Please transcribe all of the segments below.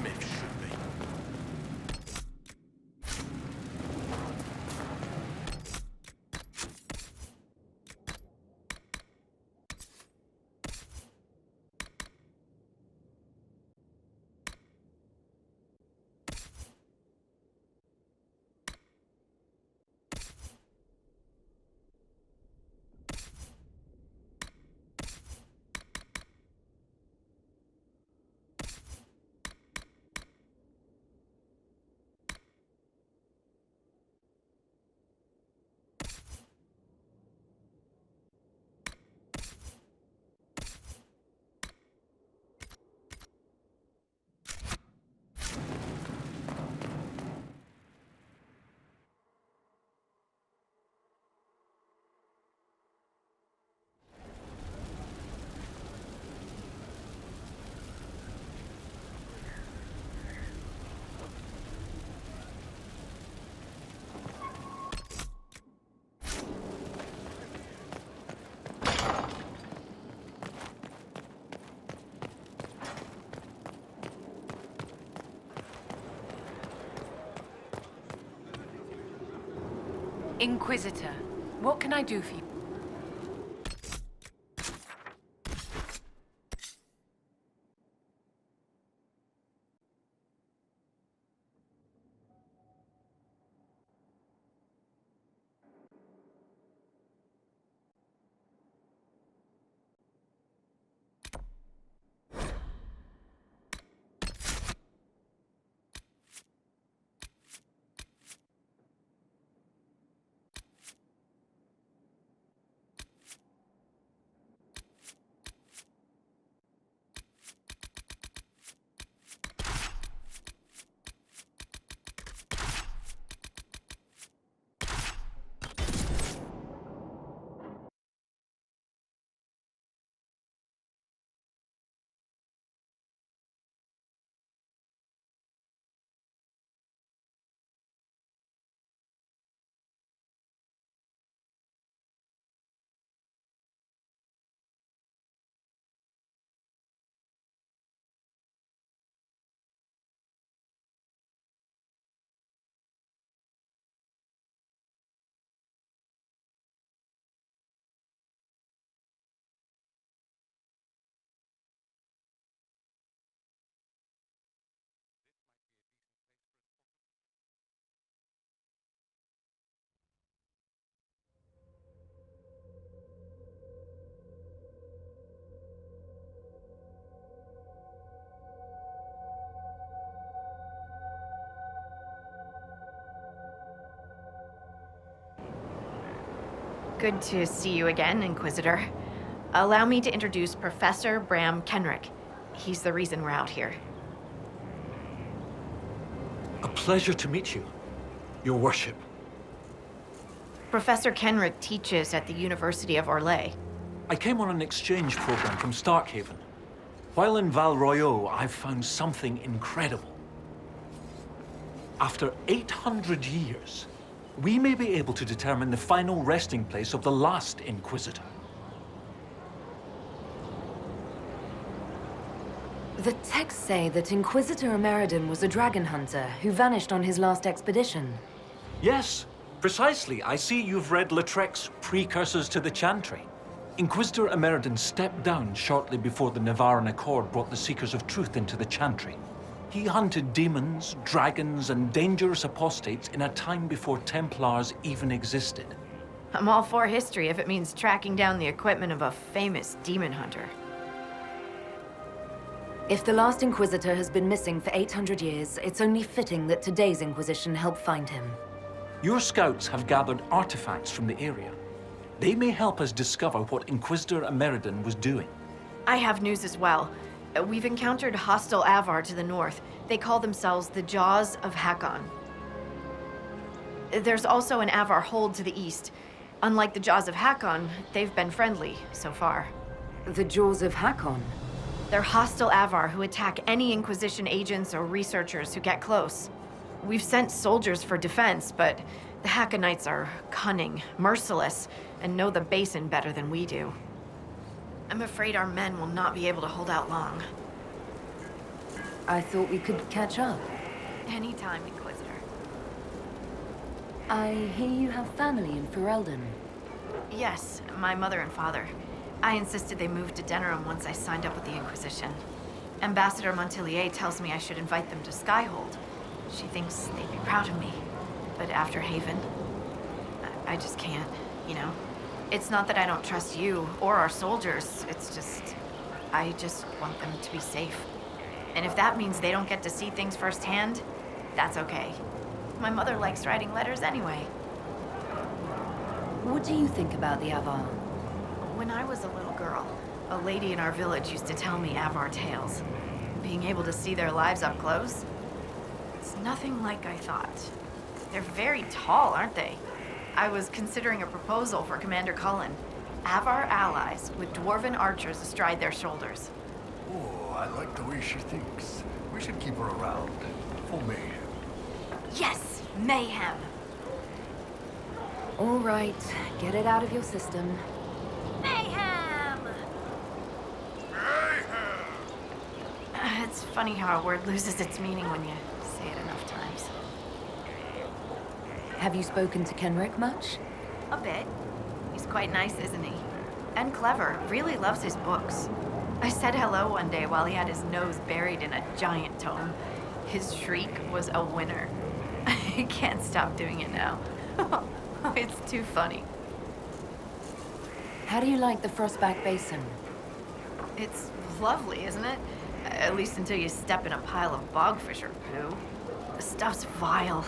Smith should be. Inquisitor, what can I do for you? Good to see you again, Inquisitor. Allow me to introduce Professor Bram Kenrick. He's the reason we're out here. A pleasure to meet you, Your Worship. Professor Kenrick teaches at the University of Orlais. I came on an exchange program from Starkhaven. While in Val Royeaux, I've found something incredible. After 800 years, we may be able to determine the final resting place of the last Inquisitor. The texts say that Inquisitor Emeridon was a dragon hunter who vanished on his last expedition. Yes, precisely. I see you've read Lautrec's Precursors to the Chantry. Inquisitor Emeridon stepped down shortly before the Nevarran Accord brought the Seekers of Truth into the Chantry. He hunted demons, dragons, and dangerous apostates in a time before Templars even existed. I'm all for history if it means tracking down the equipment of a famous demon hunter. If the last Inquisitor has been missing for 800 years, it's only fitting that today's Inquisition help find him. Your scouts have gathered artifacts from the area. They may help us discover what Inquisitor Emeridon was doing. I have news as well. We've encountered hostile Avar to the north. They call themselves the Jaws of Hakkon. There's also an Avar hold to the east. Unlike the Jaws of Hakkon, they've been friendly so far. The Jaws of Hakkon? They're hostile Avar who attack any Inquisition agents or researchers who get close. We've sent soldiers for defense, but the Hakkonites are cunning, merciless, and know the basin better than we do. I'm afraid our men will not be able to hold out long. I thought we could catch up. Anytime, Inquisitor. I hear you have family in Ferelden. Yes, my mother and father. I insisted they moved to Denerim once I signed up with the Inquisition. Ambassador Montilier tells me I should invite them to Skyhold. She thinks they'd be proud of me. But after Haven, I just can't, you know? It's not that I don't trust you or our soldiers, it's just... I just want them to be safe. And if that means they don't get to see things firsthand, that's okay. My mother likes writing letters anyway. What do you think about the Avar? When I was a little girl, a lady in our village used to tell me Avar tales. Being able to see their lives up close, it's nothing like I thought. They're very tall, aren't they? I was considering a proposal for Commander Cullen. Avar allies with dwarven archers astride their shoulders. Oh, I like the way she thinks. We should keep her around. For mayhem. Yes, mayhem. All right, get it out of your system. Mayhem! It's funny how a word loses its meaning when you say it enough times. Have you spoken to Kenrick much? A bit. He's quite nice, isn't he? And clever. Really loves his books. I said hello one day while he had his nose buried in a giant tome. His shriek was a winner. I can't stop doing it now. It's too funny. How do you like the Frostback Basin? It's lovely, isn't it? At least until you step in a pile of bogfisher poo. The stuff's vile.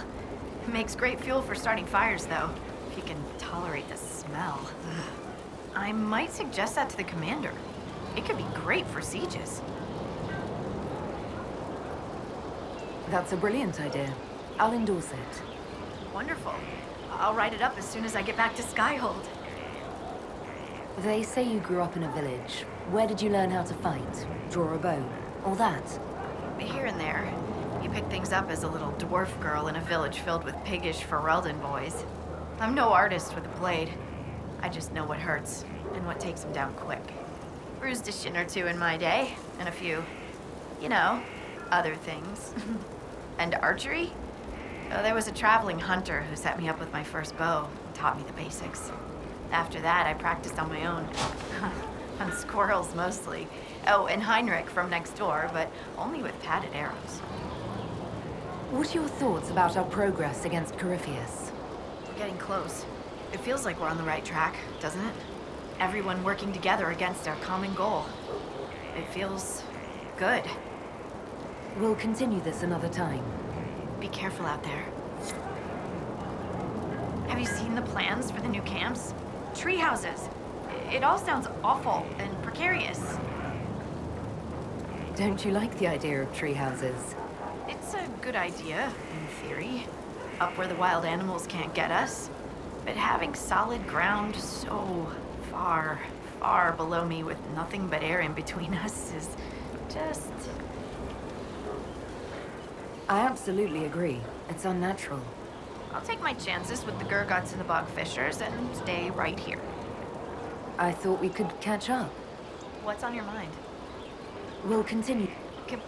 It makes great fuel for starting fires, though, if you can tolerate the smell. I might suggest that to the commander. It could be great for sieges. That's a brilliant idea. I'll endorse it. Wonderful. I'll write it up as soon as I get back to Skyhold. They say you grew up in a village. Where did you learn how to fight? Draw a bow? All that? Here and there. You pick things up as a little dwarf girl in a village filled with piggish Ferelden boys. I'm no artist with a blade. I just know what hurts and what takes them down quick. Bruised a shin or two in my day, and a few, you know, other things. And archery? Oh, there was a traveling hunter who set me up with my first bow and taught me the basics. After that, I practiced on my own. On squirrels, mostly. Oh, and Heinrich from next door, but only with padded arrows. What are your thoughts about our progress against Corypheus? We're getting close. It feels like we're on the right track, doesn't it? Everyone working together against our common goal. It feels good. We'll continue this another time. Be careful out there. Have you seen the plans for the new camps? Tree houses. It all sounds awful and precarious. Don't you like the idea of tree houses? It's a good idea, in theory. Up where the wild animals can't get us. But having solid ground so far, far below me with nothing but air in between us is just... I absolutely agree. It's unnatural. I'll take my chances with the Gurgots and the Bogfishers and stay right here. I thought we could catch up. What's on your mind? We'll continue. Can...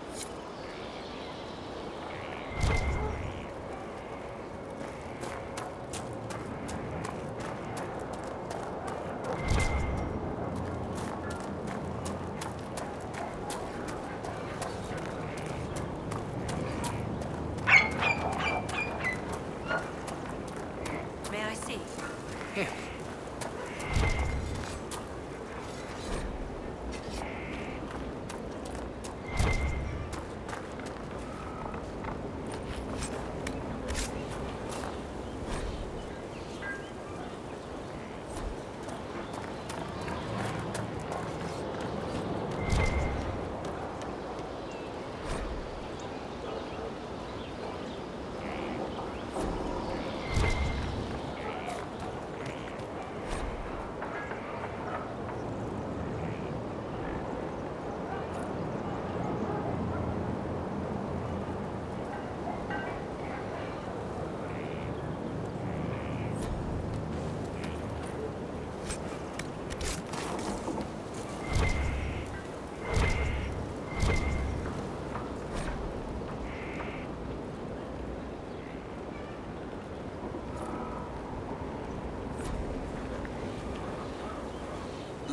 May I see? Yes.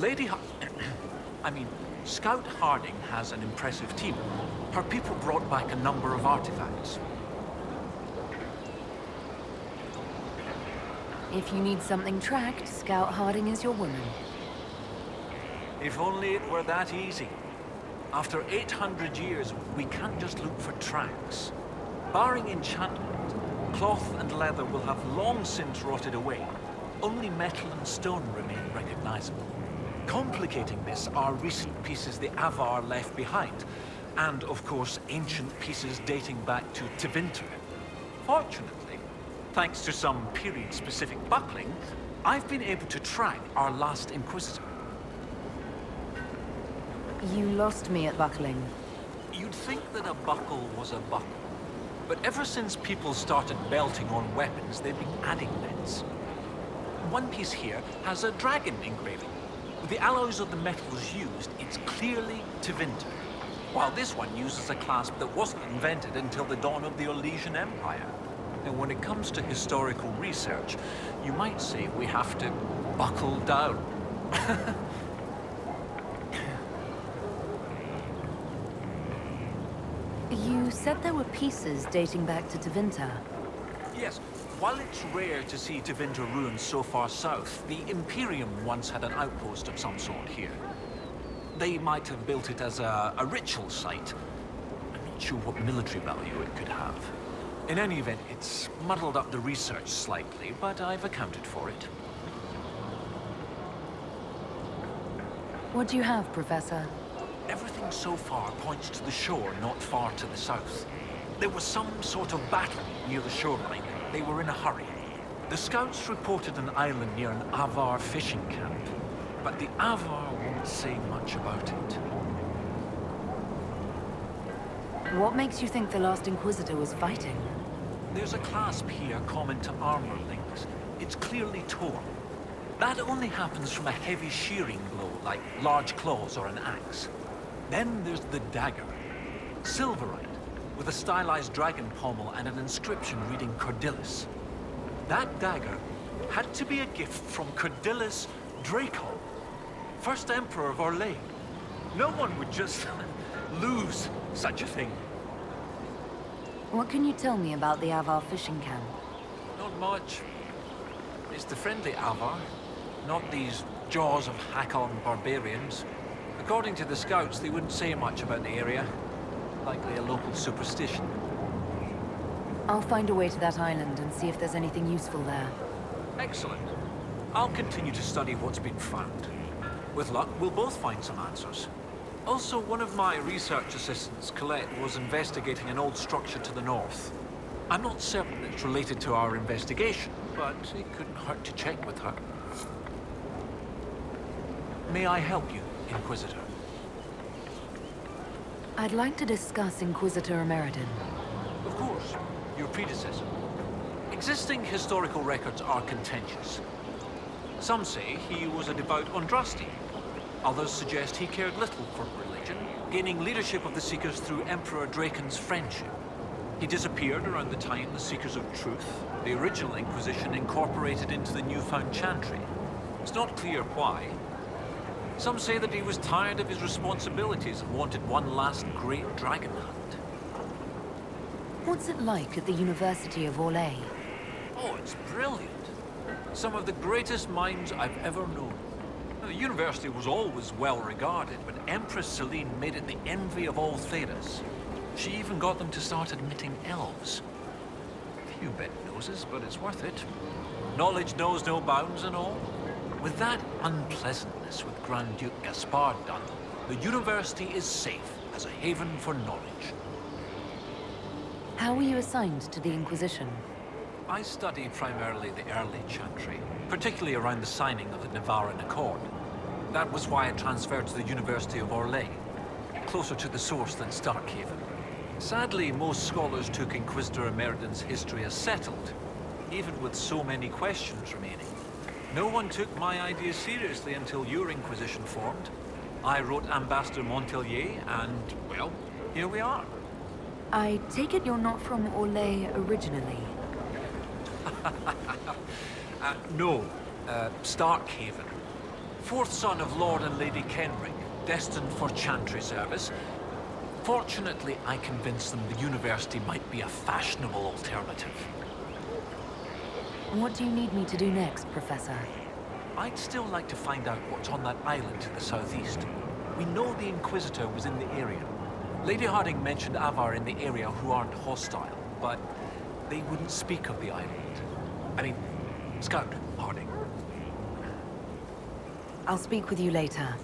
Lady I mean, Scout Harding has an impressive team. Her people brought back a number of artifacts. If you need something tracked, Scout Harding is your woman. If only it were that easy. After 800 years, we can't just look for tracks. Barring enchantment, cloth and leather will have long since rotted away. Only metal and stone remain recognizable. Complicating this are recent pieces the Avar left behind, and of course ancient pieces dating back to Tevinter. Fortunately, thanks to some period-specific buckling, I've been able to track our last Inquisitor. You lost me at buckling. You'd think that a buckle was a buckle, but ever since people started belting on weapons, they've been adding bits. One piece here has a dragon engraving. With the alloys of the metals used, it's clearly Tevinter, while this one uses a clasp that wasn't invented until the dawn of the Orlesian Empire. And when it comes to historical research, you might say we have to buckle down. You said there were pieces dating back to Tevinter. Yes, while it's rare to see Tevinter ruins so far south, the Imperium once had an outpost of some sort here. They might have built it as a ritual site. I'm not sure what military value it could have. In any event, it's muddled up the research slightly, but I've accounted for it. What do you have, Professor? Everything so far points to the shore not far to the south. There was some sort of battle near the shoreline. They were in a hurry. The scouts reported an island near an Avar fishing camp, but the Avar won't say much about it. What makes you think the last Inquisitor was fighting? There's a clasp here common to armor links. It's clearly torn. That only happens from a heavy shearing blow, like large claws or an axe. Then there's the dagger. Silverite, with a stylized dragon pommel and an inscription reading Cordilis. That dagger had to be a gift from Cordilis Draco, first Emperor of Orlais. No one would just lose such a thing. What can you tell me about the Avar fishing camp? Not much. It's the friendly Avar, not these jaws of Hakkon barbarians. According to the scouts, they wouldn't say much about the area. Likely a local superstition. I'll find a way to that island and see if there's anything useful there. Excellent. I'll continue to study what's been found. With luck, we'll both find some answers. Also, one of my research assistants, Colette, was investigating an old structure to the north. I'm not certain it's related to our investigation, but it couldn't hurt to check with her. May I help you, Inquisitor? I'd like to discuss Inquisitor Emeridon. Of course, your predecessor. Existing historical records are contentious. Some say he was a devout Andrasti. Others suggest he cared little for religion, gaining leadership of the Seekers through Emperor Draken's friendship. He disappeared around the time the Seekers of Truth, the original Inquisition, incorporated into the newfound Chantry. It's not clear why. Some say that he was tired of his responsibilities and wanted one last great dragon hunt. What's it like at the University of Orlais? Oh, it's brilliant. Some of the greatest minds I've ever known. The university was always well regarded, but Empress Celine made it the envy of all Thedas. She even got them to start admitting elves. Few bent noses, but it's worth it. Knowledge knows no bounds and all. With that unpleasantness with Grand Duke Gaspard done, the university is safe as a haven for knowledge. How were you assigned to the Inquisition? I studied primarily the early Chantry, particularly around the signing of the Nevarin Accord. That was why I transferred to the University of Orlais, closer to the source than Starkhaven. Sadly, most scholars took Inquisitor Emeridon's history as settled, even with so many questions remaining. No one took my ideas seriously until your Inquisition formed. I wrote Ambassador Montelier, and, well, here we are. I take it you're not from Orlais originally. No, Starkhaven. Fourth son of Lord and Lady Kenrick, destined for chantry service. Fortunately, I convinced them the university might be a fashionable alternative. What do you need me to do next, Professor? I'd still like to find out what's on that island to the southeast. We know the Inquisitor was in the area. Lady Harding mentioned Avar in the area who aren't hostile, but they wouldn't speak of the island. I mean, Scout Harding. I'll speak with you later.